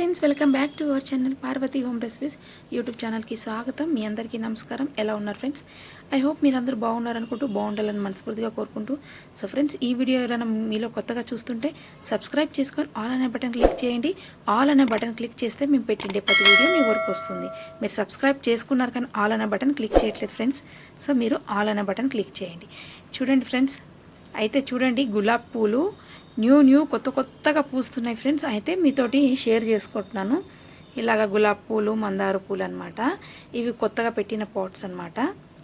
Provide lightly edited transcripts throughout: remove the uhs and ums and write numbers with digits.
Friends, welcome back to our channel Parvati home recipes YouTube ఛానల్కి స్వాగతం. మీ అందరికీ నమస్కారం. ఎలా ఉన్నారు ఫ్రెండ్స్? ఐ హోప్ మీరందరూ బాగున్నారనుకుంటూ, బాగుండాలని మనస్ఫూర్తిగా కోరుకుంటూ. సో ఫ్రెండ్స్, ఈ వీడియో ఎవరైనా మీలో కొత్తగా చూస్తుంటే సబ్స్క్రైబ్ చేసుకొని ఆల్ అనే బటన్ క్లిక్ చేయండి. ఆల్ అనే బటన్ క్లిక్ చేస్తే మేము పెట్టిండే ప్రతి వీడియో మీ వరకు వస్తుంది. మీరు సబ్స్క్రైబ్ చేసుకున్నారు కానీ ఆల్ అనే బటన్ క్లిక్ చేయట్లేదు ఫ్రెండ్స్. సో మీరు ఆల్ అనే బటన్ క్లిక్ చేయండి. చూడండి ఫ్రెండ్స్, అయితే చూడండి గులాబ్ పూలు న్యూ కొత్తగా పూస్తున్నాయి ఫ్రెండ్స్. అయితే మీతోటి షేర్ చేసుకుంటున్నాను. ఇలాగ గులాబ్ పూలు, మందార పూలు అనమాట. ఇవి కొత్తగా పెట్టిన పాట్స్ అనమాట.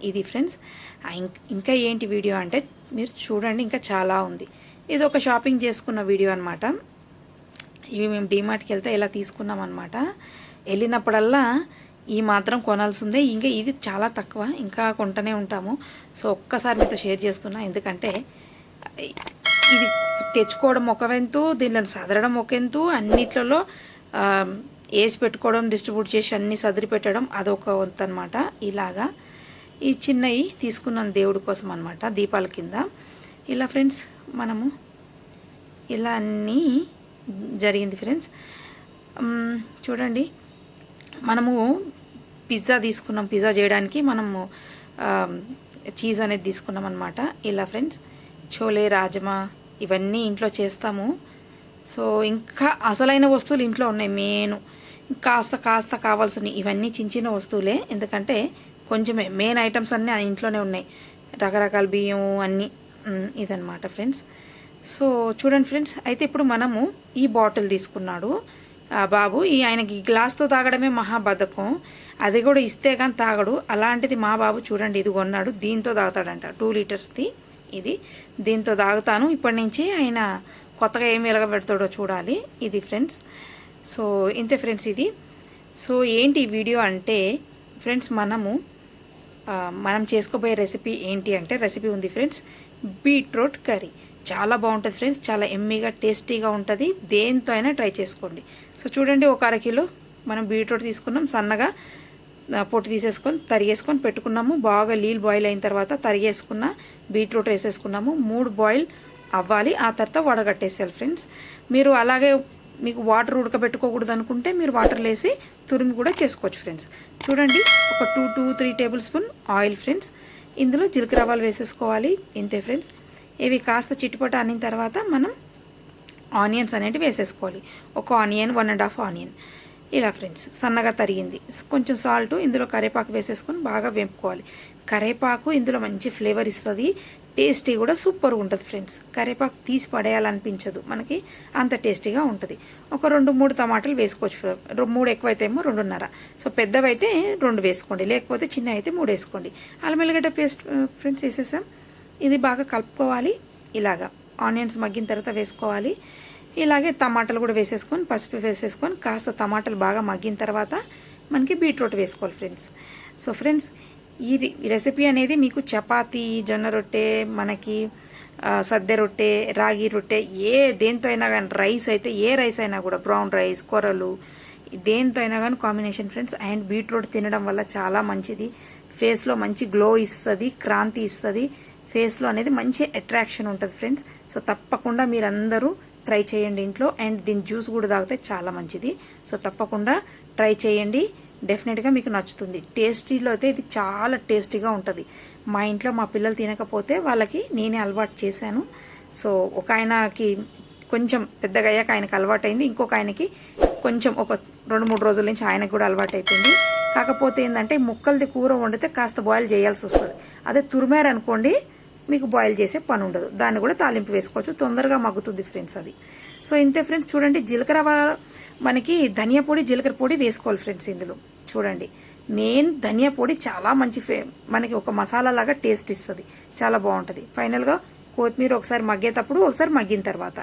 ఇది ఫ్రెండ్స్. ఇంకా ఏంటి వీడియో అంటే మీరు చూడండి, ఇంకా చాలా ఉంది. ఇది ఒక షాపింగ్ చేసుకున్న వీడియో అనమాట. ఇవి మేము డీమార్ట్కి వెళ్తే ఇలా తీసుకున్నాం అనమాట. వెళ్ళినప్పుడల్లా ఈ మాత్రం కొనాల్సి ఉంది. ఇంకా ఇది చాలా తక్కువ, ఇంకా కొంటూనే ఉంటాము. సో ఒక్కసారి మీతో షేర్ చేస్తున్నా. ఎందుకంటే ఇది తెచ్చుకోవడం ఒక వంతు, దీనిలో సదరడం ఒక వంతు, అన్నిట్లలో వేసి పెట్టుకోవడం, డిస్ట్రిబ్యూట్ చేసి అన్నీ సదిరి పెట్టడం అదొక వంతు అనమాట. ఇలాగా ఈ చిన్నవి తీసుకున్నాను దేవుడి కోసం అనమాట, దీపాల కింద. ఇలా ఫ్రెండ్స్ మనము ఇలా అన్నీ జరిగింది ఫ్రెండ్స్. చూడండి, మనము పిజ్జా తీసుకున్నాం. పిజ్జా చేయడానికి మనము చీజ్ అనేది తీసుకున్నాం అనమాట. ఇలా ఫ్రెండ్స్, చోలే, రాజమా ఇవన్నీ ఇంట్లో చేస్తాము. సో ఇంకా అసలైన వస్తువులు ఇంట్లో ఉన్నాయి. కాస్త కావాల్సినవి ఇవన్నీ చిన్న వస్తువులే. ఎందుకంటే కొంచెమే మెయిన్ ఐటమ్స్ అన్నీ ఇంట్లోనే ఉన్నాయి. రకరకాల బియ్యం అన్నీ ఇదనమాట ఫ్రెండ్స్. సో చూడండి ఫ్రెండ్స్, అయితే ఇప్పుడు మనము ఈ బాటిల్ తీసుకున్నాడు బాబు. ఆయనకి గ్లాస్తో తాగడమే మహాబద్ధకం. అది కూడా ఇస్తే కానీ తాగడు. అలాంటిది మా బాబు చూడండి, ఇది కొన్నాడు. దీంతో తాగుతాడంట, 2 లీటర్స్ది. ఇది దీంతో తాగుతాను ఇప్పటి నుంచి. ఆయన కొత్తగా ఏమి ఎలగబెడతాడో చూడాలి. ఇది ఫ్రెండ్స్. సో ఇంతే ఫ్రెండ్స్ ఇది. సో ఏంటి ఈ వీడియో అంటే ఫ్రెండ్స్, మనం చేసుకోబోయే రెసిపీ ఏంటి అంటే, రెసిపీ ఉంది ఫ్రెండ్స్, బీట్రూట్ కర్రీ. చాలా బాగుంటుంది ఫ్రెండ్స్, చాలా ఎమ్మీగా టేస్టీగా ఉంటుంది. దేంతో అయినా ట్రై చేసుకోండి. సో చూడండి, ఒక 1/2 కిలో మనం బీట్రూట్ తీసుకున్నాం. సన్నగా పొట్టు తీసేసుకొని తరిగేసుకొని పెట్టుకున్నాము. బాగా నీళ్ళు బాయిల్ అయిన తర్వాత తరిగేసుకున్న బీట్రూట్ వేసేసుకున్నాము. 3 బాయిల్ అవ్వాలి, ఆ తర్వాత వడగట్టేసేయాలి ఫ్రెండ్స్. మీరు అలాగే మీకు వాటర్ ఉడకబెట్టుకోకూడదు అనుకుంటే మీరు వాటర్ వేసి తురిమి కూడా చేసుకోవచ్చు ఫ్రెండ్స్. చూడండి, ఒక 2 to 3 table spoon oil friends. ఇందులో జీలకర్ర ఆవాలు వేసేసుకోవాలి. ఇంతే ఫ్రెండ్స్. ఇవి కాస్త చిట్టుపట అనిన తర్వాత మనం ఆనియన్స్ అనేవి వేసేసుకోవాలి. ఒక ఆనియన్, 1.5 ఆనియన్ ఇలా ఫ్రెండ్స్ సన్నగా తరిగింది. కొంచెం సాల్ట్, ఇందులో కరివేపాకు వేసేసుకొని బాగా వేపుకోవాలి. కరివేపాకు ఇందులో మంచి ఫ్లేవర్ ఇస్తుంది. టేస్టీ కూడా సూపర్గా ఉంటుంది ఫ్రెండ్స్. కరివేపాకు తీసి పడేయాలనిపించదు మనకి, అంత టేస్టీగా ఉంటుంది. ఒక 2-3 టమాటాలు వేసుకోవచ్చు. 3 ఎక్కువైతే ఏమో 2.5. సో పెద్దవైతే 2 వేసుకోండి, లేకపోతే చిన్న అయితే 3 వేసుకోండి. అల్లం వెల్లిగడ్డ పేస్ట్ ఫ్రెండ్స్ వేసేసాం. ఇది బాగా కలుపుకోవాలి. ఇలాగా ఆనియన్స్ మగ్గిన తర్వాత వేసుకోవాలి. ఇలాగే టమాటాలు కూడా వేసేసుకొని, పసుపు వేసేసుకొని కాస్త టమాటాలు బాగా మగ్గిన తర్వాత మనకి బీట్రూట్ వేసుకోవాలి ఫ్రెండ్స్. సో ఫ్రెండ్స్, ఈ రెసిపీ అనేది మీకు చపాతీ, జొన్న రొట్టె, మనకి సద్దె రొట్టె, రాగి రొట్టె, దేంతో అయినా కానీ, రైస్ అయితే ఏ రైస్ అయినా కూడా, బ్రౌన్ రైస్, కొర్రలు, దేంతో అయినా కానీ కాంబినేషన్ ఫ్రెండ్స్. అండ్ బీట్రూట్ తినడం వల్ల చాలా మంచిది. ఫేస్లో మంచి గ్లో ఇస్తుంది, క్రాంతి ఇస్తుంది. ఫేస్లో అనేది మంచి అట్రాక్షన్ ఉంటుంది ఫ్రెండ్స్. సో తప్పకుండా మీరందరూ ట్రై చేయండి ఇంట్లో. అండ్ దీని జ్యూస్ కూడా తాగితే చాలా మంచిది. సో తప్పకుండా ట్రై చేయండి, డెఫినెట్గా మీకు నచ్చుతుంది. టేస్టీలో అయితే ఇది చాలా టేస్టీగా ఉంటుంది. మా ఇంట్లో మా పిల్లలు తినకపోతే వాళ్ళకి నేనే అలవాటు చేశాను. సో ఒక ఆయనకి కొంచెం పెద్దగా అయ్యాక ఆయనకి అలవాటు అయింది. ఇంకొక ఆయనకి కొంచెం ఒక 2-3 రోజుల నుంచి ఆయనకు కూడా అలవాటు అయిపోయింది. కాకపోతే ఏంటంటే ముక్కలది కూర వండితే కాస్త బాయిల్ చేయాల్సి వస్తుంది. అదే తురిమారనుకోండి మీకు బాయిల్ చేసే పని ఉండదు. దాన్ని కూడా తాలింపు వేసుకోవచ్చు, తొందరగా మగ్గుతుంది ఫ్రెండ్స్ అది. సో ఇంతే ఫ్రెండ్స్. చూడండి, జీలకర్ర మనకి ధనియా పొడి, జీలకర్ర పొడి వేసుకోవాలి ఫ్రెండ్స్ ఇందులో. చూడండి, మెయిన్ ధనియా పొడి చాలా మంచి మనకి ఒక మసాలా లాగా టేస్ట్ ఇస్తుంది, చాలా బాగుంటుంది. ఫైనల్గా కొత్తిమీర ఒకసారి మగ్గేటప్పుడు, ఒకసారి మగ్గిన తర్వాత,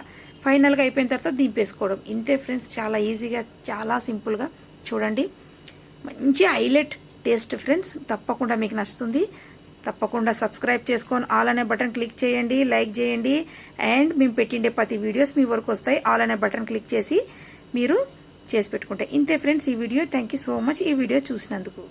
ఫైనల్గా అయిపోయిన తర్వాత దింపేసుకోవడం. ఇంతే ఫ్రెండ్స్, చాలా ఈజీగా, చాలా సింపుల్గా. చూడండి, మంచి హైలైట్ టేస్ట్ ఫ్రెండ్స్. తప్పకుండా మీకు నచ్చుతుంది. తప్పకుండా సబ్స్క్రైబ్ చేసుకొని ఆల్ అనే బటన్ క్లిక్ చేయండి, లైక్ చేయండి. అండ్ మేము పెట్టిండే ప్రతి వీడియోస్ మీ వరకు వస్తాయి. ఆల్ అనే బటన్ క్లిక్ చేసి మీరు చేసి పెట్టుకుంటే. ఇంతే ఫ్రెండ్స్ ఈ video. Thank you so much ఈ వీడియో చూసినందుకు.